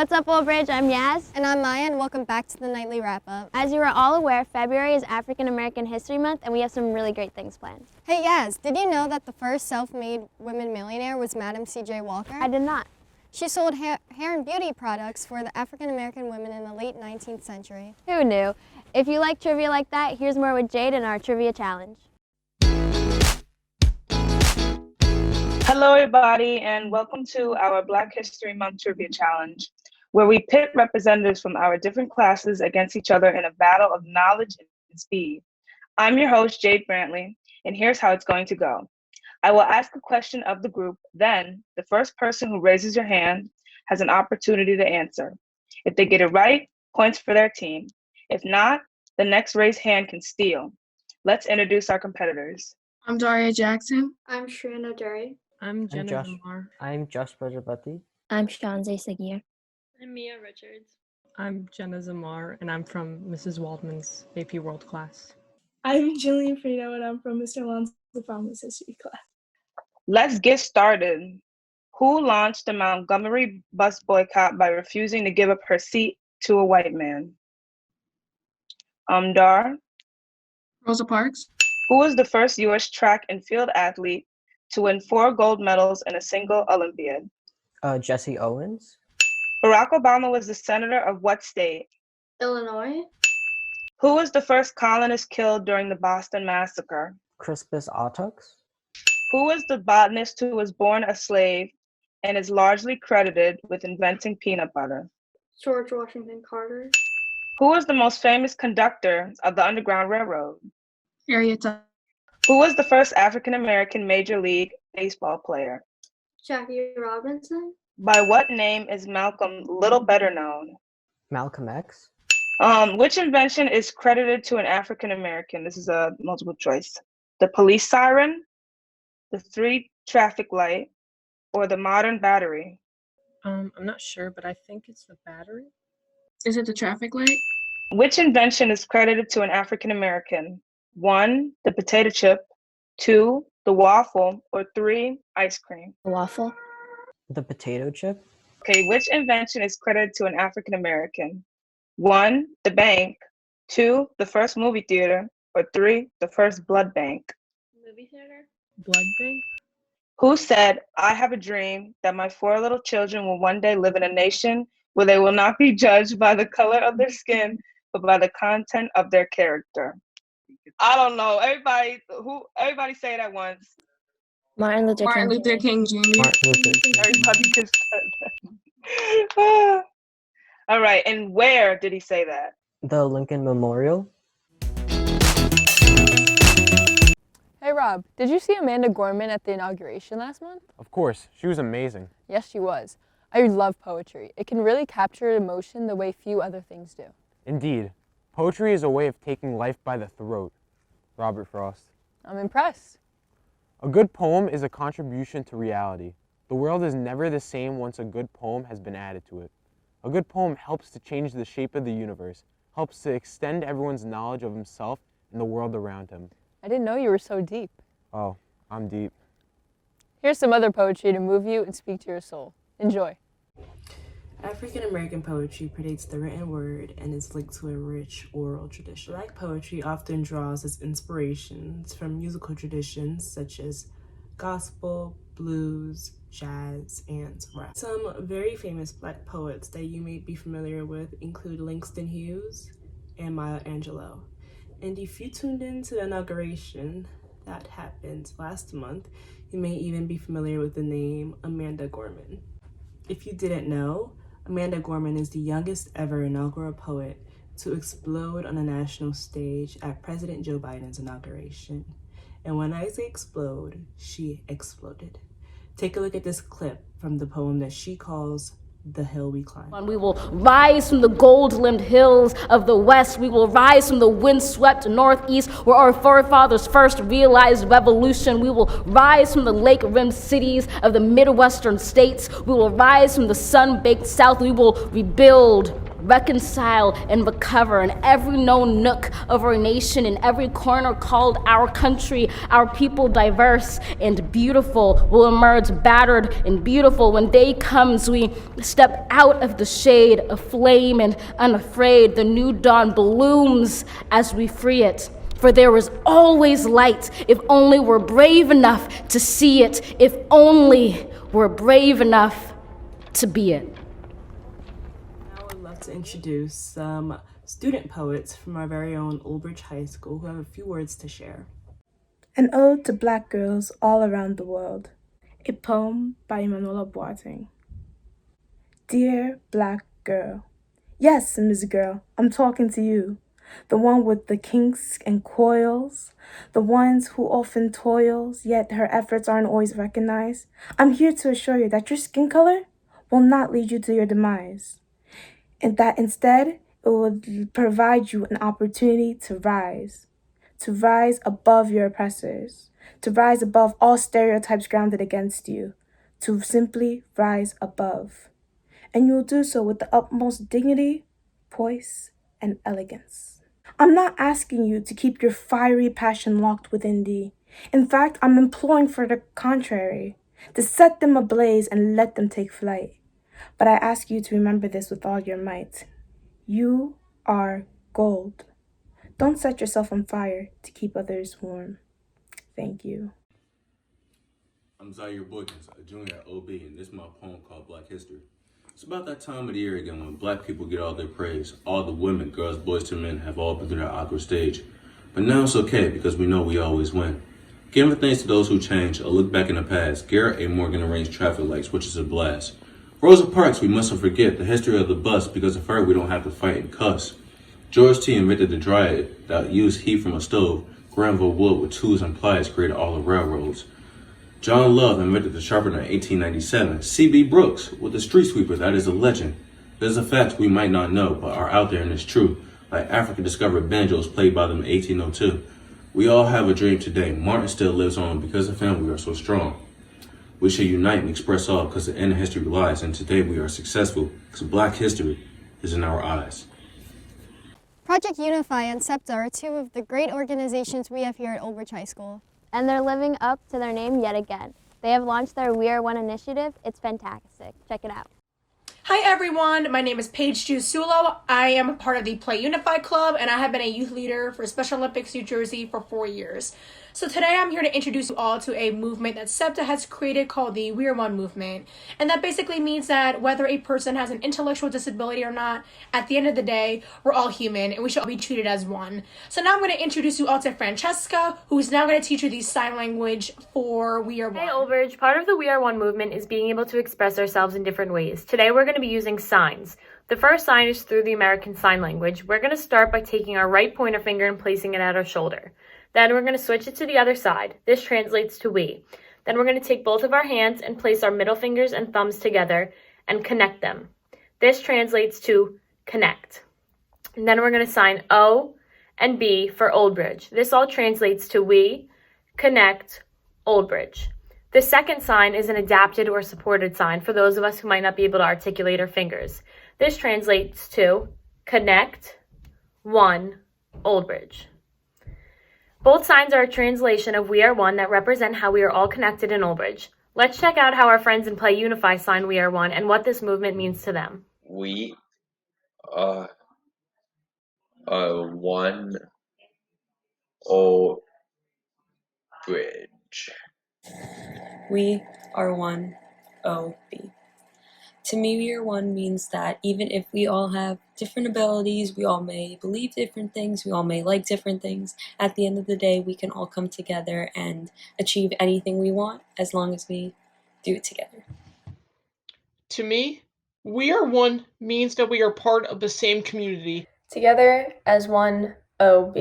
What's up, Old Bridge? I'm Yaz. And I'm Maya, and welcome back to the Nightly Wrap-Up. As you are all aware, February is African American History Month, and we have some really great things planned. Hey Yaz, did you know that the first self-made women millionaire was Madam C.J. Walker? I did not. She sold hair and beauty products for the African American women in the late 19th century. Who knew? If you like trivia like that, here's more with Jade and our Trivia Challenge. Hello, everybody, and welcome to our Black History Month Trivia Challenge, where we pit representatives from our different classes against each other in a battle of knowledge and speed. I'm your host, Jade Brantley, and here's how it's going to go. I will ask a question of the group, then the first person who raises your hand has an opportunity to answer. If they get it right, points for their team. If not, the next raised hand can steal. Let's introduce our competitors. I'm Daria Jackson. I'm Shrina Dury. I'm Jenna Zamar. I'm Josh Prajapati. I'm Shanze Sagir. I'm Mia Richards. I'm Jenna Zamar, and I'm from Mrs. Waldman's AP World class. I'm Jillian Frito, and I'm from Mr. Alonzo Palmer's history class. Let's get started. Who launched the Montgomery bus boycott by refusing to give up her seat to a white man? Dar. Rosa Parks. Who was the first U.S. track and field athlete to win 4 gold medals in a single Olympiad? Jesse Owens. Barack Obama was the senator of what state? Illinois. Who was the first colonist killed during the Boston Massacre? Crispus Attucks. Who was the botanist who was born a slave and is largely credited with inventing peanut butter? George Washington Carter. Who was the most famous conductor of the Underground Railroad? Harriet Tubman. Who was the first African American Major League Baseball player? Jackie Robinson. By what name is Malcolm Little better known? Malcolm X. Which invention is credited to an African American? This is a multiple choice. The police siren, the 3 traffic light, or the modern battery? I'm not sure, but I think it's the battery. Is it the traffic light? Which invention is credited to an African American? 1, the potato chip, 2, the waffle, or 3, ice cream? Waffle. The potato chip. Okay, which invention is credited to an African American? 1, the bank, 2, the first movie theater, or 3, the first blood bank? Movie theater. Blood bank. Who said, "I have a dream that my 4 little children will one day live in a nation where they will not be judged by the color of their skin, but by the content of their character"? I don't know. Everybody say it at once. Martin Luther King Jr. Martin Luther King. Everybody can say that. All right, and where did he say that? The Lincoln Memorial. Hey Rob, did you see Amanda Gorman at the inauguration last month? Of course, she was amazing. Yes, she was. I love poetry. It can really capture emotion the way few other things do. Indeed, poetry is a way of taking life by the throat. Robert Frost. I'm impressed. A good poem is a contribution to reality. The world is never the same once a good poem has been added to it. A good poem helps to change the shape of the universe, helps to extend everyone's knowledge of himself and the world around him. I didn't know you were so deep. Oh, I'm deep. Here's some other poetry to move you and speak to your soul. Enjoy. African American poetry predates the written word and is linked to a rich oral tradition. Black poetry often draws its inspirations from musical traditions such as gospel, blues, jazz, and rap. Some very famous Black poets that you may be familiar with include Langston Hughes and Maya Angelou. And if you tuned into the inauguration that happened last month, you may even be familiar with the name Amanda Gorman. If you didn't know, Amanda Gorman is the youngest ever inaugural poet to explode on a national stage at President Joe Biden's inauguration. And when I say explode, she exploded. Take a look at this clip from the poem that she calls The Hill We Climb. We will rise from the gold-limbed hills of the west. We will rise from the wind-swept northeast where our forefathers first realized revolution. We will rise from the lake-rimmed cities of the Midwestern states. We will rise from the sun-baked south. We will rebuild reconcile, and recover in every known nook of our nation, in every corner called our country. Our people, diverse and beautiful, will emerge battered and beautiful. When day comes, we step out of the shade, aflame and unafraid. The new dawn blooms as we free it. For there is always light if only we're brave enough to see it, if only we're brave enough to be it. Now I would love to introduce some student poets from our very own Old Bridge High School who have a few words to share. An ode to Black girls all around the world. A poem by Emanuela Boateng. Dear Black girl. Yes, Miss Girl, I'm talking to you. The one with the kinks and coils, the ones who often toils, yet her efforts aren't always recognized. I'm here to assure you that your skin color will not lead you to your demise, and that instead it will provide you an opportunity to rise above your oppressors, to rise above all stereotypes grounded against you, to simply rise above. And you'll do so with the utmost dignity, poise, and elegance. I'm not asking you to keep your fiery passion locked within thee. In fact, I'm imploring for the contrary, to set them ablaze and let them take flight. But I ask you to remember this with all your might. You are gold. Don't set yourself on fire to keep others warm. Thank you. I'm Zaire Boykins, a junior at OB, and this is my poem called Black History. It's about that time of the year again when Black people get all their praise. All the women, girls, boys to men have all been through that awkward stage. But now it's okay because we know we always win. Giving thanks to those who change, a look back in the past. Garrett A. Morgan arranged traffic lights, which is a blast. Rosa Parks, we mustn't forget the history of the bus. Because of her, we don't have to fight and cuss. George T. invented the dryer that used heat from a stove. Granville Wood with tools and pliers created all the railroads. John Love invented the sharpener in 1897. C.B. Brooks with the street sweeper, that is a legend. There's a fact we might not know, but are out there and it's true. Like Africa discovered banjos played by them in 1802. We all have a dream today. Martin still lives on because of him we are so strong. We should unite and express all because the end of history lies, and today we are successful because Black history is in our eyes. Project Unify and SEPTA are two of the great organizations we have here at Old Bridge High School. And they're living up to their name yet again. They have launched their We Are One initiative. It's fantastic. Check it out. Hi everyone, my name is Paige Giusulo. I am a part of the Play Unify Club and I have been a youth leader for Special Olympics New Jersey for 4 years. So today I'm here to introduce you all to a movement that SEPTA has created called the We Are One movement. And that basically means that whether a person has an intellectual disability or not, at the end of the day, we're all human and we should all be treated as one. So now I'm going to introduce you all to Francesca, who's now going to teach you the sign language for We Are One. Hey Old Bridge, part of the We Are One movement is being able to express ourselves in different ways. Today we're going to be using signs. The first sign is through the American Sign Language. We're going to start by taking our right pointer finger and placing it at our shoulder. Then we're going to switch it to the other side. This translates to we. Then we're going to take both of our hands and place our middle fingers and thumbs together and connect them. This translates to connect. And then we're going to sign O and B for Old Bridge. This all translates to we, connect, Old Bridge. The second sign is an adapted or supported sign for those of us who might not be able to articulate our fingers. This translates to connect, one, Old Bridge. Both signs are a translation of We Are One that represent how we are all connected in Old Bridge. Let's check out how our friends in Play Unify sign We Are One and what this movement means to them. We are one Old Bridge. We are one OB. To me, We Are One means that even if we all have different abilities, we all may believe different things, we all may like different things, at the end of the day, we can all come together and achieve anything we want as long as we do it together. To me, We Are One means that we are part of the same community. Together as one OB.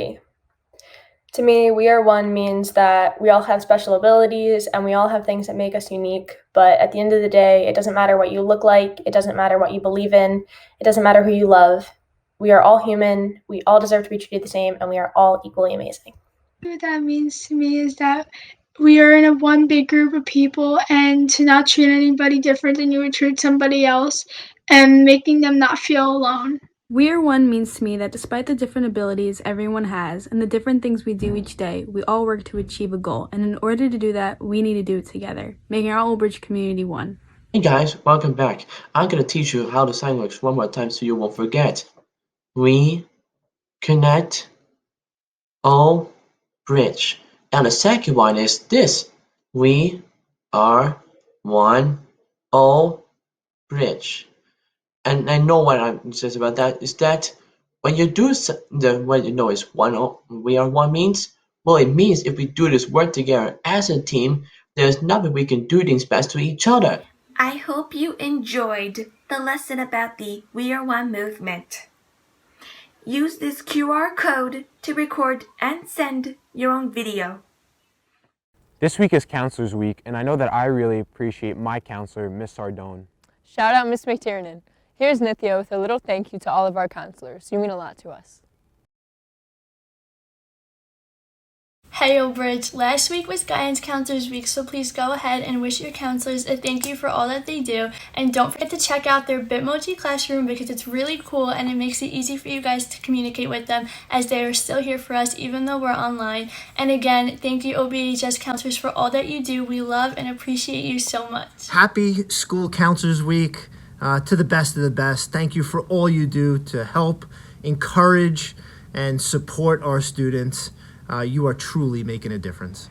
To me, We Are One means that we all have special abilities and we all have things that make us unique. But at the end of the day, it doesn't matter what you look like. It doesn't matter what you believe in. It doesn't matter who you love. We are all human. We all deserve to be treated the same, and we are all equally amazing. What that means to me is that we are in a one big group of people, and to not treat anybody different than you would treat somebody else, and making them not feel alone. We Are One means to me that despite the different abilities everyone has and the different things we do each day, we all work to achieve a goal. And in order to do that, we need to do it together, making our Old Bridge community one. Hey guys, welcome back. I'm gonna teach you how the sign works one more time so you won't forget. We connect Old Bridge. And the second one is this. We are one Old Bridge. And I know what I'm says about that is that when you do what you know is we are one means, well, it means if we do this work together as a team, there's nothing we can do things best to each other. I hope you enjoyed the lesson about the We Are One movement. Use this QR code to record and send your own video. This week is Counselors Week, and I know that I really appreciate my counselor, Miss Sardone. Shout out Miss McTiernan. Here's Nithya with a little thank you to all of our counselors. You mean a lot to us. Hey Old Bridge, last week was Guidance Counselors Week, so please go ahead and wish your counselors a thank you for all that they do, and don't forget to check out their Bitmoji classroom because it's really cool and it makes it easy for you guys to communicate with them as they are still here for us even though we're online. And again, thank you OBHS counselors for all that you do. We love and appreciate you so much. Happy School Counselors Week to the best of the best. Thank you for all you do to help, encourage, and support our students. You are truly making a difference.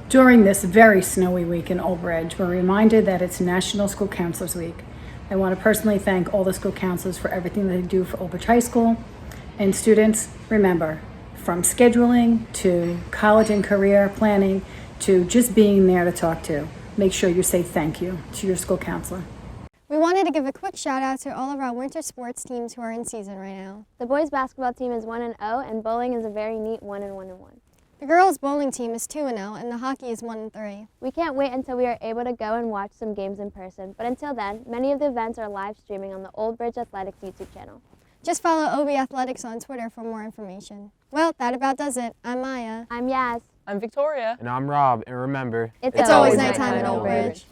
During this very snowy week in Old Bridge, we're reminded that it's National School Counselors Week. I want to personally thank all the school counselors for everything they do for Old Bridge High School. And students, remember, from scheduling to college and career planning to just being there to talk to, make sure you say thank you to your school counselor. We wanted to give a quick shout out to all of our winter sports teams who are in season right now. The boys basketball team is 1-0 and bowling is a very neat 1-1-1. The girls bowling team is 2-0 and the hockey is 1-3. We can't wait until we are able to go and watch some games in person, but until then, many of the events are live streaming on the Old Bridge Athletics YouTube channel. Just follow OB Athletics on Twitter for more information. Well, that about does it. I'm Maya. I'm Yaz. I'm Victoria. And I'm Rob, and remember, it's always nighttime at Old Bridge.